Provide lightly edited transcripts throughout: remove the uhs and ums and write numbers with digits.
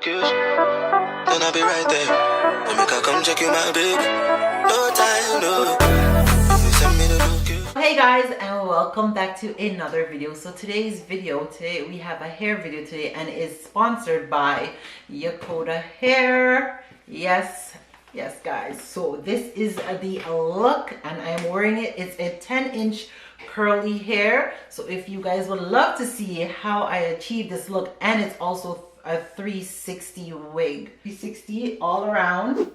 you, then I'll be right there. Let me come check you, my baby. No time, no. You send me the look. Hey guys, and welcome back to another video. So today we have a hair video today, and it's sponsored by Yokada hair. Yes guys, so this is the look and I am wearing it. It's a 10-inch curly hair. So if you guys would love to see how I achieve this look, and it's also a 360 wig, 360 all around.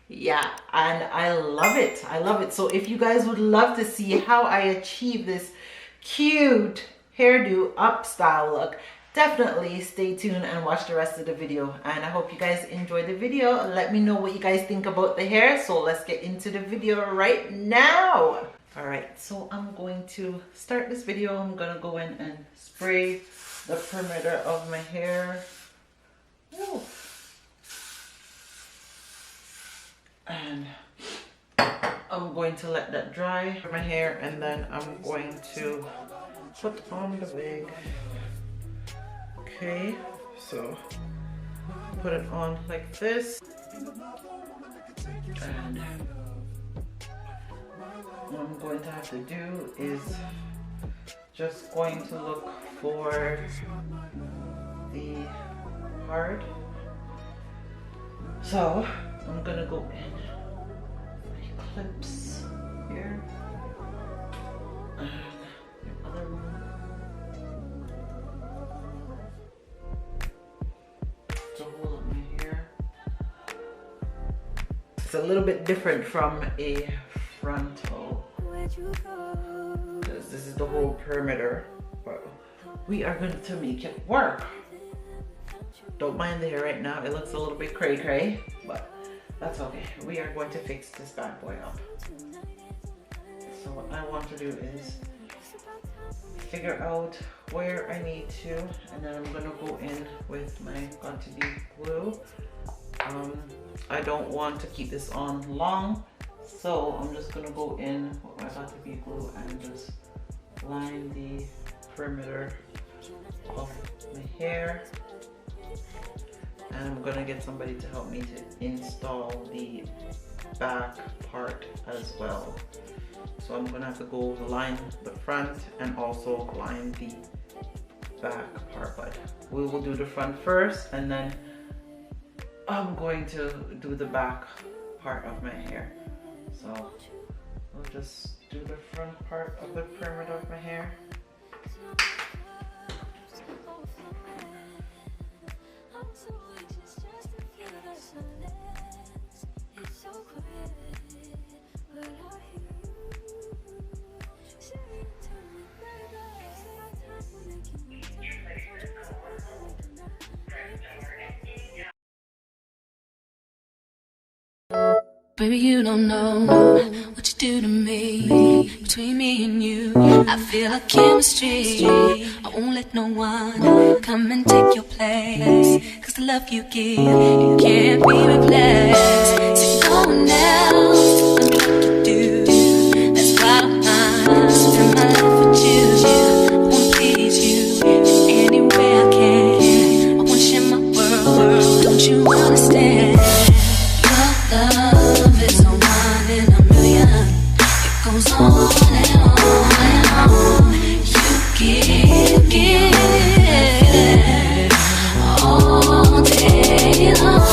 Yeah, and I love it. So if you guys would love to see how I achieve this cute hairdo up style look, definitely stay tuned and watch the rest of the video. And I hope you guys enjoy the video. Let me know what you guys think about the hair. So let's get into the video right now. All right, so I'm going to start this video. I'm gonna go in and spray the perimeter of my hair. Ooh. And I'm going to let that dry my hair, and then I'm going to put on the wig. Okay, so put it on like this, and what I'm going to have to do is just going to look for the part. So I'm gonna go in my clips here and the other one. To hold up my hair. It's a little bit different from a frontal, because this is the whole perimeter, but we are going to make it work. Don't mind the hair right now. It looks a little bit cray-cray, but that's okay. We are going to fix this bad boy up. So what I want to do is figure out where I need to, and then I'm gonna go in with my Got2b glue. I don't want to keep this on long, so I'm just gonna go in with my Got2b glue and just line the perimeter of my hair. And I'm gonna get somebody to help me to install the back part as well. So I'm gonna have to go line the front and also line the back part, but we will do the front first, and then I'm going to do the back part of my hair. So we'll just do the front part of the perimeter of my hair. Baby, you don't know what you do to me. Between me and you, I feel a chemistry. I won't let no one come and take your place, 'cause the love you give, it can't be replaced. So no one else tell me what to do. That's why I spend my life with you. I wanna please you in any way I can. I wanna share my world, don't you understand? Your love is a one in a million. It goes on and on and on. You give all day long.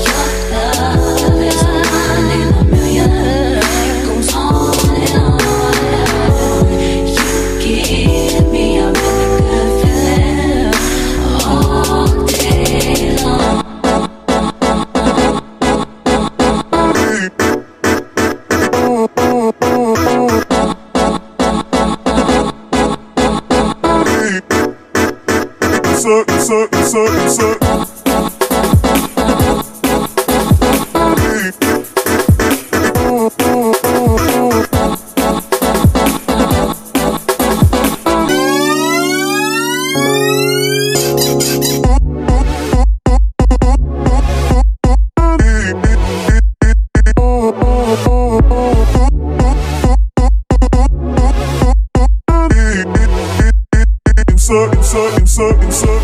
Your love is a one in a million. It goes on and on and on. You give me a really good feeling all day long. insert.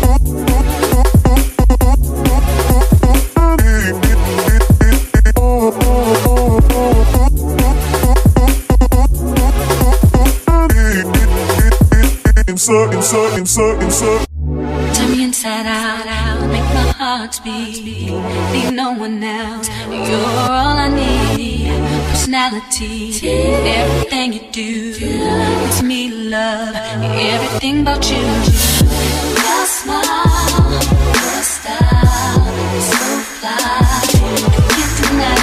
Turn me inside out, make my heart beat. Need no one else, you're all I need. Personality, everything you do, it's me love, everything about you. Your smile, your style, so fly, can't deny.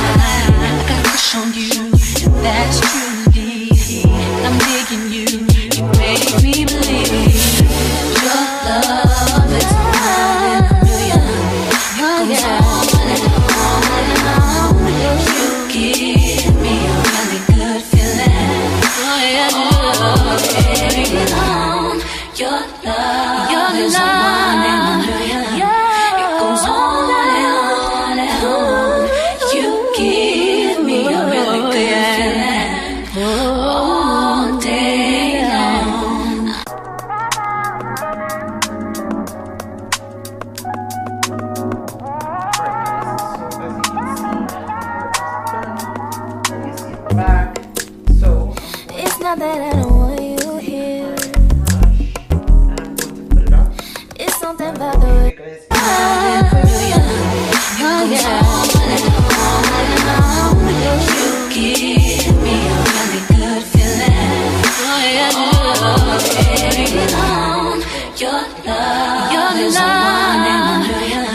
I got a crush on you, that's true indeed. I'm digging you, you make me believe. Your love is one in a million. It goes on and on and on. You give me a really good feeling. Oh yeah, on. Your love is one in a million. It goes on and on. You give me a really good feeling all day long. Back. So It's not that I don't want you here. and I'm going to put it up. It's something about the way. You guys You give me a really good feeling. Oh yeah, your love is one in a million.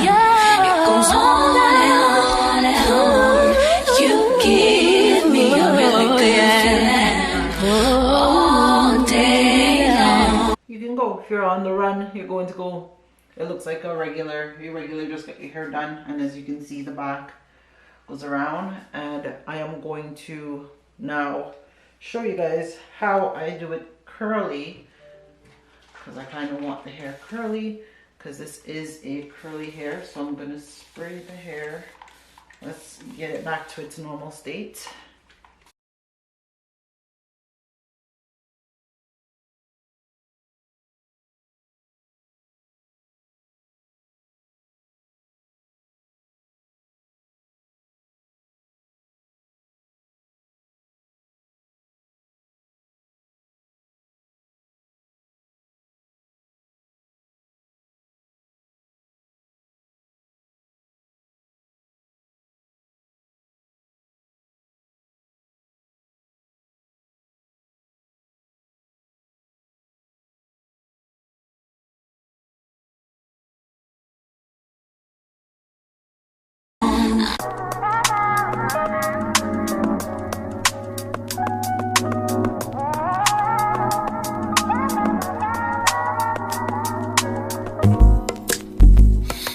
It goes on and on. You give me a really good feeling all day long. you can go if you're on the run. You're going to go. It looks like a regular. You regularly just get your hair done, and as you can see, the back goes around. And I am going to now show you guys how I do it curly, because I kind of want the hair curly, because this is a curly hair. So I'm going to spray the hair. Let's get it back to its normal state.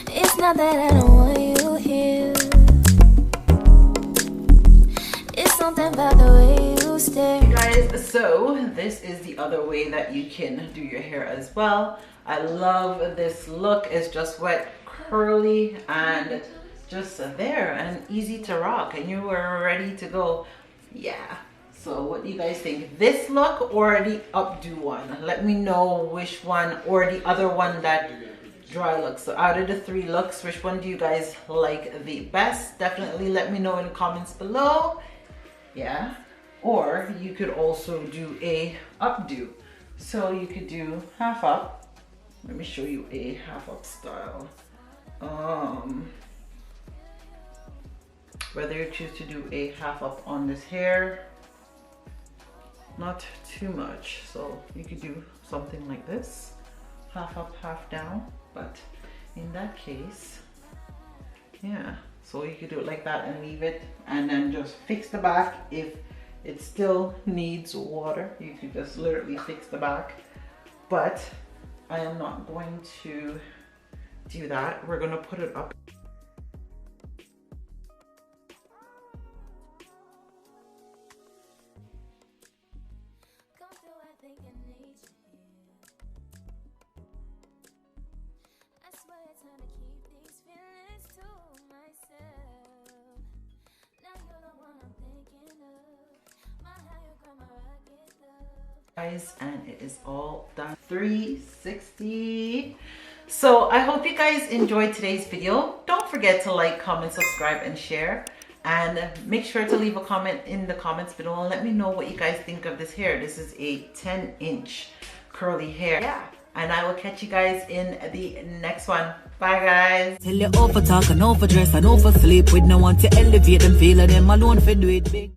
It's not that I don't want you here. It's something about the way you stare. Guys, so this is the other way that you can do your hair as well. I love this look. It's just wet, curly, and just there and easy to rock, and you are ready to go. Yeah, so what do you guys think, this look or the updo one? Let me know which one, or the other one, that dry look. So out of the three looks, which one do you guys like the best? Definitely let me know in the comments below. Yeah, or you could also do a updo. So you could do half up. Let me show you a half up style. Whether you choose to do a half up on this hair, not too much. So you could do something like this, half up, half down. But in that case, yeah, so you could do it like that and leave it, and then just fix the back. If it still needs water, you could just literally fix the back. But I am not going to do that. We're gonna put it up. Guys, and it is all done. 360. So I hope you guys enjoyed today's video. Don't forget to like, comment, subscribe, and share, and make sure to leave a comment in the comments below and let me know what you guys think of this hair. This is a 10-inch curly hair. Yeah, and I will catch you guys in the next one. Bye guys. Tell you over talk and over dress and over sleep with no one to elevate them, feel them alone for do it big.